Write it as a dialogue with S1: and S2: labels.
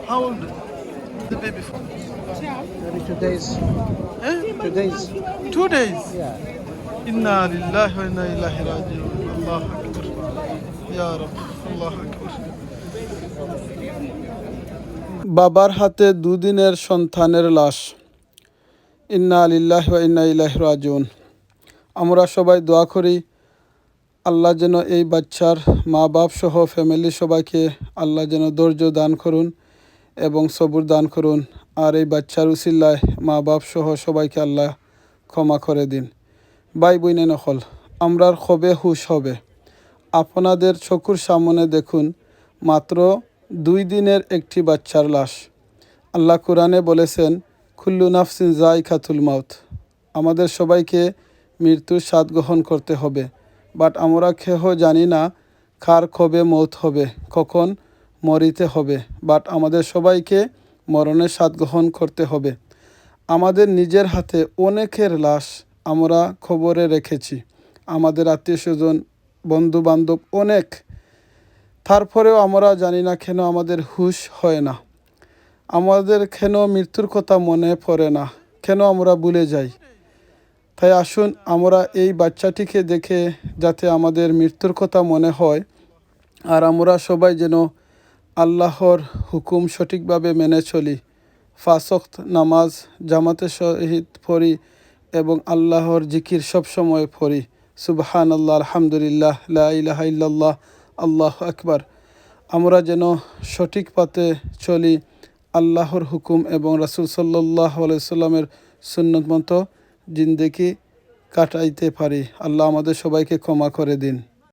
S1: How old the baby for?
S2: Maybe 2 days.
S1: Eh?
S2: 2 days.
S1: 2 days.
S2: Yeah.
S1: Inna lillahi wa inna ilahi rajiun. Allahu akbar. Ya Rab. Allahu akbar. বাবার হাতে দুদিনের সন্তানের লাশ। ইন্না লিল্লাহি ওয়া ইন্না ইলাইহি রাজিউন। আমরা সবাই দোয়া করি আল্লাহ যেন এই বাচ্চার মা বাপ সহ ফ্যামিলি সবাইকে আল্লাহ যেন ধৈর্য দান করুন এবং সবুর দান করুন। আর এই বাচ্চার উসিলায় মা বাপ সহ সবাইকে আল্লাহ ক্ষমা করে দিন। ভাই বইনে নকল আমরার কবে হুশ হবে? আপনাদের চোখের সামনে দেখুন মাত্র 2 দিনের একটি বাচ্চার লাশ। আল্লাহ কোরআনে বলেছেন কুল্লু নাফসিন যায়কাতুল মাউত, আমাদের সবাইকে মৃত্যুর স্বাদ গ্রহণ করতে হবে। বাট আমরা কেহ জানি না কার কবে মৌত হবে, কখন মরিতে হবে। বাট আমাদের সবাইকে মরণের স্বাদ গ্রহণ করতে হবে। আমাদের নিজের হাতে অনেকের লাশ আমরা খবরে রেখেছি, আমাদের আত্মীয় স্বজন বন্ধু বান্ধব অনেক। তারপরেও আমরা জানি না কেন আমাদের হুশ হয় না, আমাদের কেন মৃত্যুর কথা মনে পড়ে না, কেন আমরা ভুলে যাই। তাই আসুন আমরা এই বাচ্চাটিকে দেখে যাতে আমাদের মৃত্যুর কথা মনে হয় আর আমরা সবাই যেন আল্লাহর হুকুম সঠিকভাবে মেনে চলি, 5 ওয়াক্ত নামাজ জামাতের সহিত পড়ি এবং আল্লাহর জিকির সবসময় পড়ি। সুবহানাল্লাহ, আলহামদুলিল্লাহ, লা ইলাহা ইল্লাল্লাহ, আল্লাহু আকবার। আমরা যেন সঠিক পথে চলি, আল্লাহর হুকুম এবং রাসূল সাল্লাল্লাহু আলাইহি সাল্লামের সুন্নত মতো জিন্দেগি কাটাইতে পারি। আল্লাহ আমাদের সবাইকে ক্ষমা করে দিন।